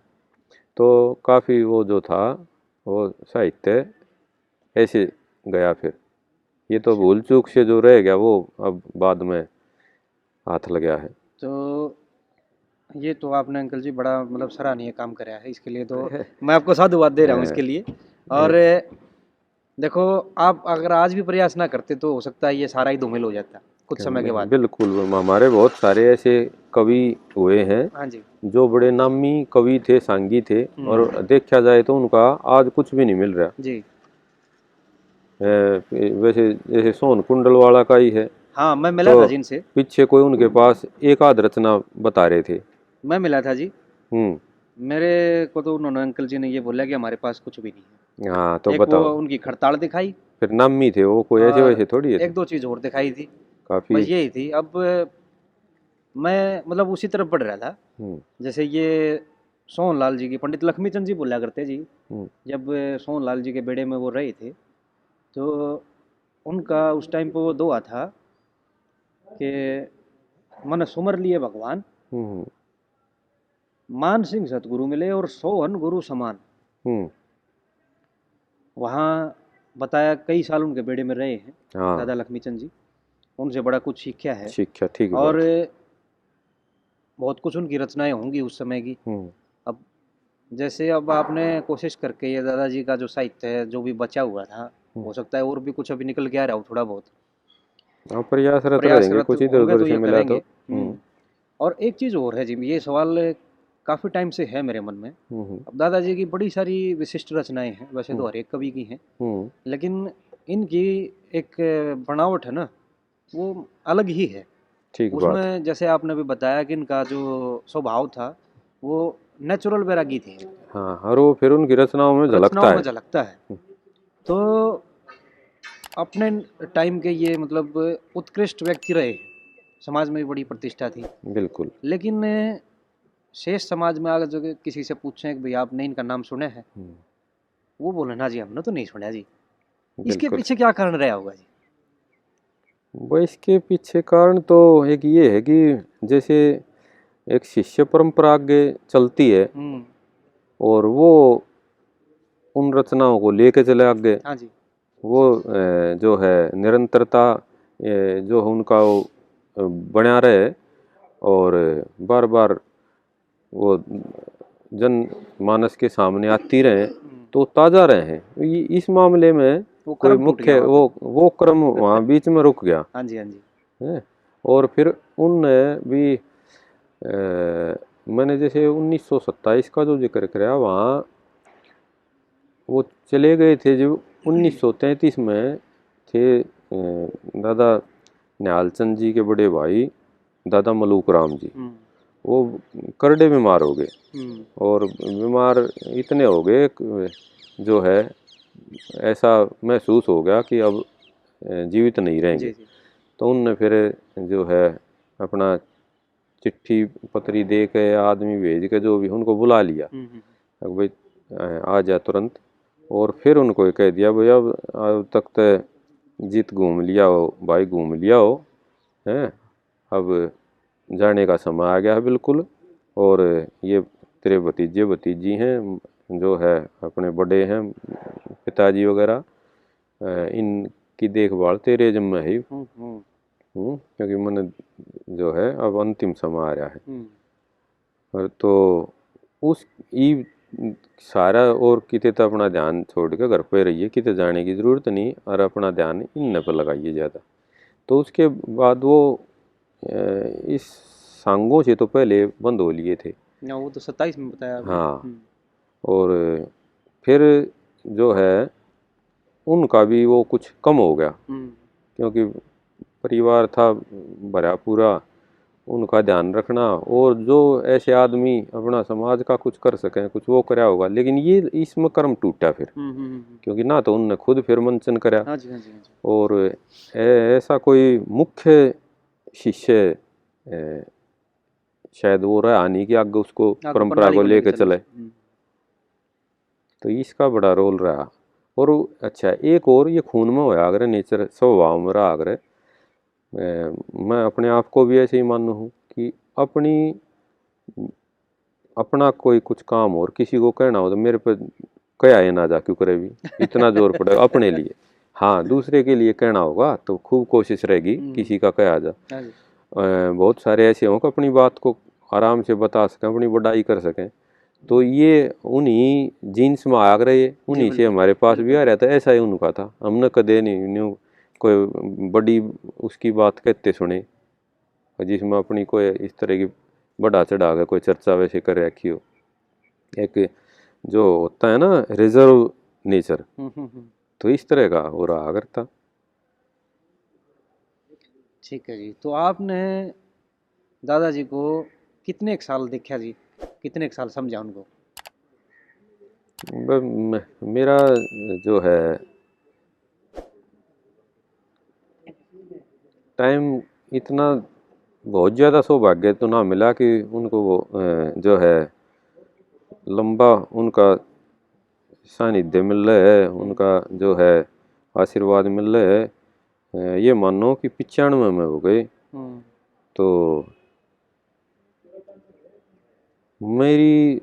तो काफ़ी वो जो था वो साहित्य ऐसे गया फिर। ये तो भूल चूक से जो रह गया वो अब बाद में हाथ लग गया है। तो ये तो आपने अंकल जी बड़ा मतलब सराहनीय काम कराया है, इसके लिए तो मैं आपको साधुवाद दे रहा हूँ इसके लिए। और देखो, आप अगर आज भी प्रयास ना करते तो हो सकता है ये सारा ही धूमिल हो जाता कुछ समय के बाद। बिल्कुल, हमारे बहुत सारे ऐसे कवि हुए हैं। हाँ जी। जो बड़े नामी कवि थे, सांगी थे, और देखा जाए तो उनका आज कुछ भी नहीं मिल रहा जी। वैसे जैसे सोन कुंडल वाला का ही है। हाँ, मैं मिला था जी इनसे। पीछे कोई उनके पास एक आध रचना बता रहे थे। मैं मिला था जी। मेरे को तो उन्होंने अंकल जी ने ये बोला कि हमारे पास कुछ भी नहीं है। हाँ, तो एक बताओ। वो उनकी खड़ताल दिखाई, फिर नामी थे वो, कोई ऐसे वैसे थोड़ी है। एक दो चीज और दिखाई थी, काफी बस यही थी। अब मैं मतलब उसी तरफ पढ़ रहा था। जैसे ये सोहनलाल जी की पंडित लक्ष्मीचंद जी बोला करते जी, जब सोहनलाल जी के बेड़े में वो रहे थे तो उनका उस टाइम पे वो दुआ था कि मन सुमर लिए भगवान, मान सिंह सतगुरु मिले और सोहन गुरु समान। वहाँ बताया कई साल उनके बेड़े में रहे हैं दादा लक्ष्मीचंद जी, उनसे बड़ा कुछ सीखा है। सीखा, ठीक और बात। बहुत कुछ उनकी रचनाएं होंगी उस समय की। अब जैसे अब आपने कोशिश करके ये दादाजी का जो साहित्य है जो भी बचा हुआ था, हो सकता है और भी कुछ अभी निकल के आ रहा हो थोड़ा बहुत। प्रयासरत रहेंगे, कुछ इधर होंगे उधर तो से ये मिला तो। करेंगे। और एक चीज़ और है जी, ये सवाल काफ़ी टाइम से है मेरे मन में। अब दादाजी की बड़ी सारी विशिष्ट रचनाएं हैं, वैसे तो हर एक कवि की हैं, लेकिन इनकी एक बनावट है ना, वो अलग ही है। ठीक बात। उसमें जैसे आपने भी बताया कि इनका जो स्वभाव था वो नेचुरल वैरागी थी। हाँ, और वो फिर उनकी रचनाओं में झलकता है। तो अपने टाइम के ये मतलब उत्कृष्ट व्यक्ति रहे, समाज में भी बड़ी प्रतिष्ठा थी। बिल्कुल। लेकिन शेष समाज में अगर जो किसी से पूछें कि भाई आपने इनका नाम सुना है, वो बोले ना जी हमने तो नहीं सुना जी। इसके पीछे क्या कारण रहा होगा जी? वो इसके पीछे कारण तो एक ये है कि जैसे एक शिष्य परंपरा आगे चलती है और वो उन रचनाओं को लेके चले आगे। हाँ जी। वो जो है निरंतरता जो उनका बना रहे और बार बार वो जन मानस के सामने आती रहे तो ताज़ा रहे। इस मामले में कोई मुख्य वो क्रम वहाँ बीच में रुक गया। हाँ जी, हाँ जी। है। और फिर उनने भी मैंने जैसे 1927 का जो जिक्र कराया, वहाँ वो चले गए थे जो 1933 में थे दादा निहालचंद जी के बड़े भाई दादा मलूक राम जी। वो करड़े बीमार हो गए और बीमार इतने हो गए जो है ऐसा महसूस हो गया कि अब जीवित नहीं रहेंगे। तो उनने फिर जो है अपना चिट्ठी पत्री दे के आदमी भेज के जो भी उनको बुला लिया, भाई आ जा तुरंत। और फिर उनको कह दिया भाई अब तक तो जीत घूम लिया हो भाई, घूम लिया हो हैं, अब जाने का समय आ गया है बिल्कुल। और ये तेरे भतीजे भतीजी हैं जो है अपने बड़े हैं पिताजी वगैरह, इनकी देखभाल तेरे जिम्मे है। क्योंकि मैंने जो है अब अंतिम समय आ रहा है। और तो उस ई सारा और किते तो अपना ध्यान छोड़ के घर पे रहिए, किते जाने की ज़रूरत नहीं, और अपना ध्यान इन पर लगाइए ज़्यादा। तो उसके बाद वो इस सांगों से तो पहले बंद हो लिए थे। वो तो 27 में बताया आपने। हाँ, और फिर जो है उनका भी वो कुछ कम हो गया, क्योंकि परिवार था भरा पूरा, उनका ध्यान रखना, और जो ऐसे आदमी अपना समाज का कुछ कर सकें कुछ वो कराया होगा, लेकिन ये इसमें कर्म टूटा फिर, क्योंकि ना तो उनने खुद फिर मंचन कराया। हाँ जी, हाँ जी, हाँ जी। और ऐसा कोई मुख्य शिष्य शायद वो रहा नहीं कि आगे उसको परंपरा को लेकर चले। तो इसका बड़ा रोल रहा। और अच्छा, एक और ये खून में होया अगर नेचर स्वभाव में रहा अगर, मैं अपने आप को भी ऐसे ही मानू हूँ कि अपना कोई कुछ काम और किसी को कहना हो तो मेरे पे कया है ना जा क्यों करे भी इतना जोर पड़ेगा अपने लिए। हाँ, दूसरे के लिए कहना होगा तो खूब कोशिश रहेगी किसी का कया जा। बहुत सारे ऐसे हों कि अपनी बात को आराम से बता सकें, अपनी बढ़ाई कर सकें। तो ये उन्हीं जीन्स में आ रहे, उन्हीं से हमारे पास भी आ रहा था। ऐसा ही उनका था, हमने कदे नहीं कोई बड़ी उसकी बात कहते सुने जिसमें अपनी कोई इस तरह की बढ़ा चढ़ा के कोई चर्चा वैसे कर रखी हो। एक जो होता है ना रिजर्व नेचर, तो इस तरह का हो रहा करता। ठीक है जी। तो आपने दादाजी को कितने एक साल देखा जी, कितने एक साल समझा उनको? मेरा जो है टाइम इतना बहुत ज़्यादा सौभाग्य तो ना मिला कि उनको वो जो है लंबा उनका सानिध्य मिल रहा है, उनका जो है आशीर्वाद मिल रहा है। ये मानो कि 95 में हो गए। तो मेरी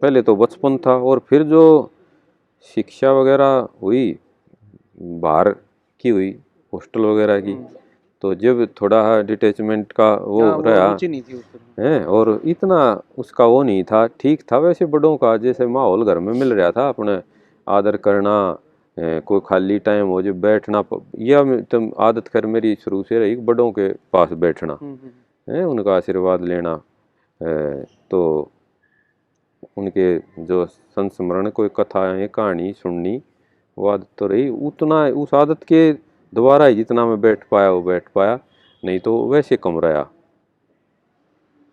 पहले तो बचपन था, और फिर जो शिक्षा वगैरह हुई बाहर की हुई हॉस्टल वगैरह की, तो जब थोड़ा डिटैचमेंट का वो रहा है, और इतना उसका वो नहीं था, ठीक था वैसे बड़ों का जैसे माहौल घर में मिल रहा था, अपने आदर करना, कोई खाली टाइम हो जो बैठना, यह तो आदत कर मेरी शुरू से रही बड़ों के पास बैठना है, उनका आशीर्वाद लेना। तो उनके जो संस्मरण कोई कथाएं कहानी सुननी वो आदत तो रही, उतना उस आदत के दोबारा ही जितना मैं बैठ पाया वो बैठ पाया, नहीं तो वैसे कम रहा।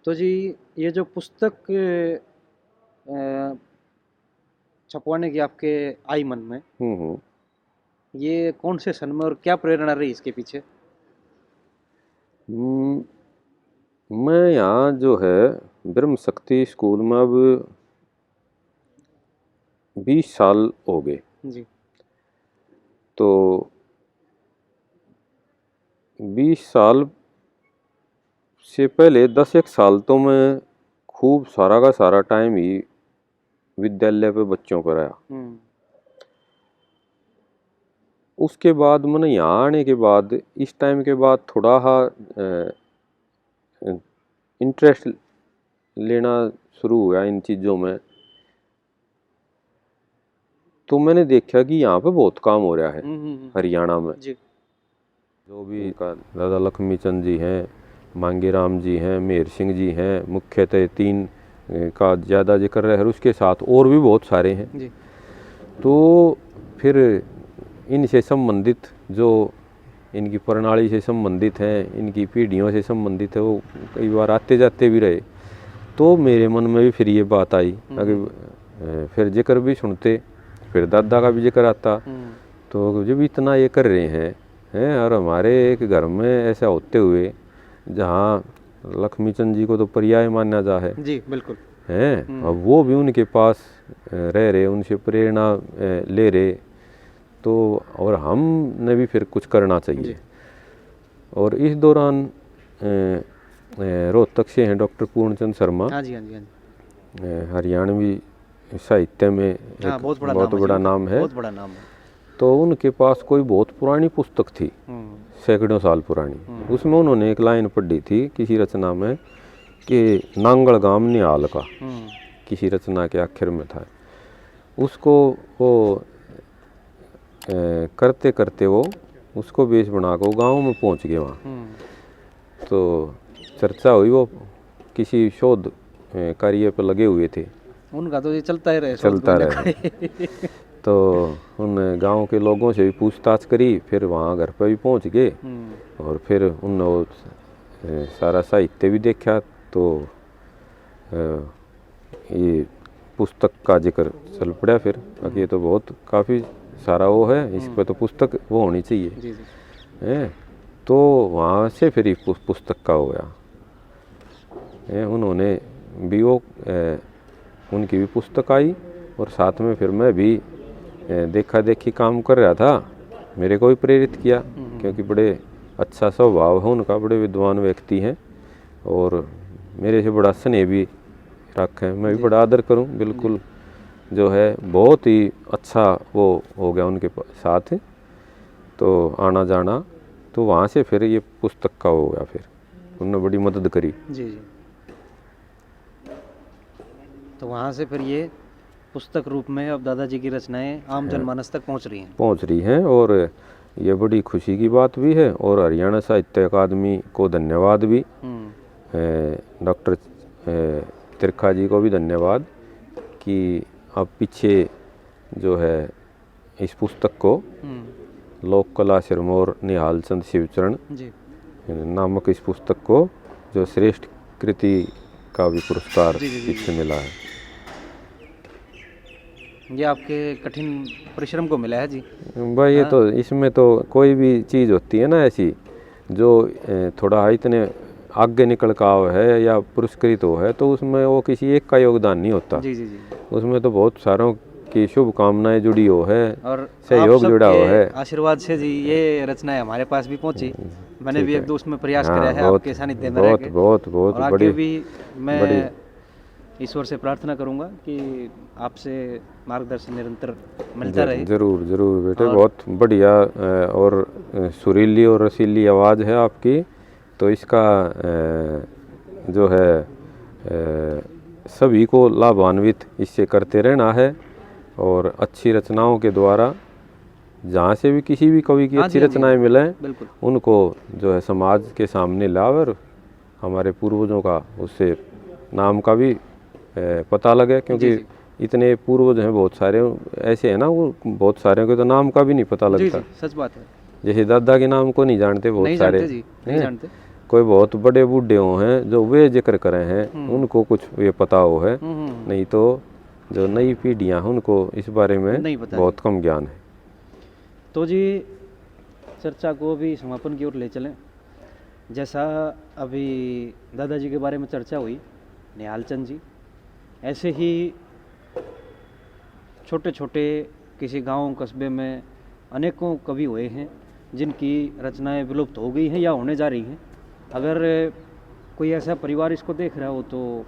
तो जी ये जो पुस्तक छपवाने की आपके आई मन में, ये कौन से सन में और क्या प्रेरणा रही इसके पीछे? मैं यहाँ जो है ब्रह्म शक्ति स्कूल में अब 20 साल हो गए जी। तो 20 साल से पहले 10 एक साल तो मैं खूब सारा का सारा टाइम ही विद्यालय पे बच्चों को रहा। उसके बाद मैंने यहाँ आने के बाद इस टाइम के बाद थोड़ा इंटरेस्ट लेना शुरू हुआ इन चीज़ों में। तो मैंने देखा कि यहाँ पे बहुत काम हो रहा है हरियाणा में। जो भी का दादा लक्ष्मी चंद जी हैं, मांगे राम जी हैं, मेहर सिंह जी हैं, मुख्यतः 3 का ज़्यादा जिक्र है, उसके साथ और भी बहुत सारे हैं जी। तो फिर इनसे संबंधित जो इनकी प्रणाली से संबंधित हैं, इनकी पीढ़ियों से संबंधित है, वो कई बार आते जाते भी रहे। तो मेरे मन में भी फिर ये बात आई, अगर फिर जिक्र भी सुनते, फिर दादा का भी जिक्र आता, तो जब इतना ये कर रहे हैं और हमारे एक घर में ऐसा होते हुए जहाँ लक्ष्मीचंद जी को तो पर्याय माना जा है जी, बिल्कुल हैं, अब वो भी उनके पास रह रहे, उनसे प्रेरणा ले रहे, तो और हमने भी फिर कुछ करना चाहिए। और इस दौरान रोहतक से हैं डॉक्टर पूर्णचंद शर्मा। हाँ जी, हाँ जी, हाँ जी। हरियाणवी साहित्य में बहुत बड़ा नाम है। बहुत बड़ा नाम है। तो उनके पास कोई बहुत पुरानी पुस्तक थी, सैकड़ों साल पुरानी। उसमें उन्होंने एक लाइन पढ़ी थी किसी रचना में कि नांगल गाम निहाल का, किसी रचना के आखिर में था। उसको वो करते करते वो उसको बेस बना कर गाँव में पहुंच गए वहाँ। तो चर्चा हुई, वो किसी शोध कार्य पर लगे हुए थे, उनका तो ये चलता ही रहे, चलता रहे। तो उन गांव के लोगों से भी पूछताछ करी, फिर वहाँ घर पर भी पहुँच गए और फिर उन वो सारा साहित्य भी देखा। तो ये पुस्तक का जिक्र चल पड़ा फिर। ये तो बहुत काफ़ी सारा वो है, इस पर तो पुस्तक वो होनी चाहिए। जी जी। है तो वहाँ से फिर पुस्तक का हो गया। उन्होंने भी वो उनकी भी पुस्तक आई और साथ में फिर मैं भी देखा देखी काम कर रहा था। मेरे को भी प्रेरित किया, क्योंकि बड़े अच्छा स्वभाव है उनका, बड़े विद्वान व्यक्ति हैं और मेरे से बड़ा स्नेह भी रखें। मैं भी बड़ा आदर करूं, बिल्कुल जो है बहुत ही अच्छा वो हो गया उनके साथ। तो आना जाना, तो वहाँ से फिर ये पुस्तक का हो गया, फिर उन्होंने बड़ी मदद करी। जी जी। तो वहाँ से फिर ये पुस्तक रूप में अब दादाजी की रचनाएं आम जनमानस तक पहुँच रही हैं। और ये बड़ी खुशी की बात भी है। और हरियाणा साहित्य अकादमी को धन्यवाद भी, डॉक्टर त्रिखा जी को भी धन्यवाद कि अब पीछे जो है इस पुस्तक को लोक कला सिरमौर निहाल चंद शिवचरण नामक इस पुस्तक को जो श्रेष्ठ कृति का भी पुरस्कार पीछे मिला है। ये आपके कठिन परिश्रम को मिला है जी भाई। ये तो इसमें तो कोई भी चीज़ होती है ना ऐसी जो थोड़ा इतने आगे निकल का है या पुरस्कृत हो है, तो उसमें वो किसी एक का योगदान नहीं होता। जी जी जी। उसमें तो बहुत सारों की शुभकामनाएं जुड़ी हो है और सहयोग जुड़ा हो है। आशीर्वाद से जी ये रचनाएं हमारे पास भी पहुंची। मैंने भी एक दो उसमें प्रयास किया है आपके सानिध्य में रहकर। बहुत बड़ी भी मैं ईश्वर से प्रार्थना करूंगा कि आपसे मार्गदर्शन निरंतर मिलता रहे। जरूर जरूर बेटे, बहुत बढ़िया और सुरीली और रसीली आवाज़ है आपकी। तो इसका जो है सभी को लाभान्वित इससे करते रहना है। और अच्छी रचनाओं के द्वारा जहाँ से भी किसी भी कवि की अच्छी रचनाएं मिलें, उनको जो है समाज के सामने लाओ और हमारे पूर्वजों का उससे नाम का भी पता लगे। क्योंकि इतने पूर्वज हैं बहुत सारे ऐसे हैं ना, वो बहुत सारे को तो नाम का भी नहीं पता लगता। सच बात है। जैसे दादा के नाम को नहीं जानते बहुत सारे, नहीं जानते। कोई बहुत बड़े बूढ़े हो हैं जो वे जिक्र करे हैं, उनको कुछ ये पता हो है, नहीं तो जो नई पीढ़ियां हैं उनको इस बारे में बहुत कम ज्ञान है। तो जी चर्चा को भी समापन की ओर ले चलें। जैसा अभी दादाजी के बारे में चर्चा हुई, निहाल चंद जी, ऐसे ही छोटे छोटे किसी गांव कस्बे में अनेकों कवि हुए हैं जिनकी रचनाएं विलुप्त हो गई हैं या होने जा रही हैं। अगर कोई ऐसा परिवार इसको देख रहा हो तो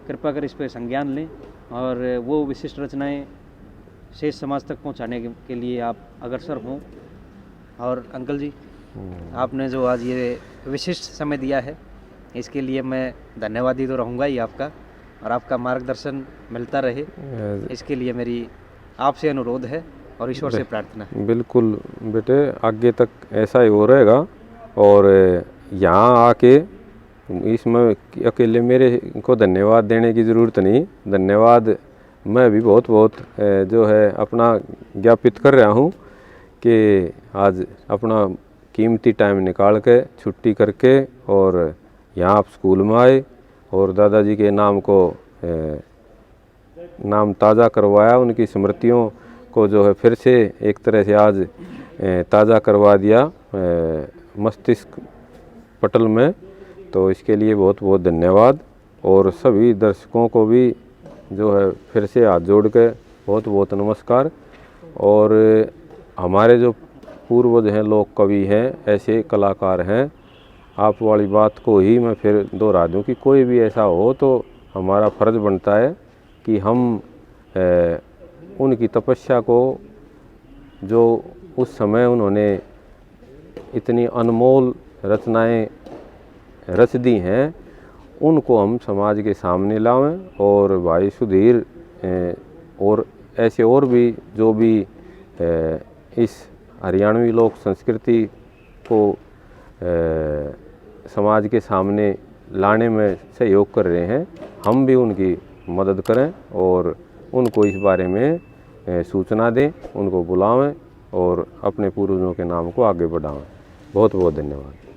कृपा कर इस पर संज्ञान लें और वो विशिष्ट रचनाएं शेष समाज तक पहुंचाने के लिए आप अग्रसर हों। और अंकल जी, आपने जो आज ये विशिष्ट समय दिया है, इसके लिए मैं धन्यवादी तो रहूँगा ही आपका, और आपका मार्गदर्शन मिलता रहे, इसके लिए मेरी आपसे अनुरोध है और ईश्वर से प्रार्थना है। बिल्कुल बेटे, आगे तक ऐसा ही हो रहेगा। और यहाँ आके इसमें अकेले मेरे को धन्यवाद देने की ज़रूरत नहीं, धन्यवाद मैं भी बहुत बहुत जो है अपना ज्ञापित कर रहा हूँ कि आज अपना कीमती टाइम निकाल के छुट्टी करके और यहाँ आप स्कूल में आए और दादाजी के नाम को नाम ताज़ा करवाया, उनकी स्मृतियों को जो है फिर से एक तरह से आज ताज़ा करवा दिया मस्तिष्क पटल में। तो इसके लिए बहुत बहुत धन्यवाद। और सभी दर्शकों को भी जो है फिर से हाथ जोड़ के बहुत बहुत नमस्कार। और हमारे जो पूर्वज हैं, लोक कवि हैं, ऐसे कलाकार हैं, आप वाली बात को ही मैं फिर दोहरा दूं कि कोई भी ऐसा हो तो हमारा फ़र्ज़ बनता है कि हम उनकी तपस्या को जो उस समय उन्होंने इतनी अनमोल रचनाएं रच दी हैं, उनको हम समाज के सामने लावें। और भाई सुधीर और ऐसे और भी जो भी इस हरियाणवी लोक संस्कृति को समाज के सामने लाने में सहयोग कर रहे हैं, हम भी उनकी मदद करें और उनको इस बारे में सूचना दें, उनको बुलावें और अपने पूर्वजों के नाम को आगे बढ़ावें। बहुत बहुत धन्यवाद।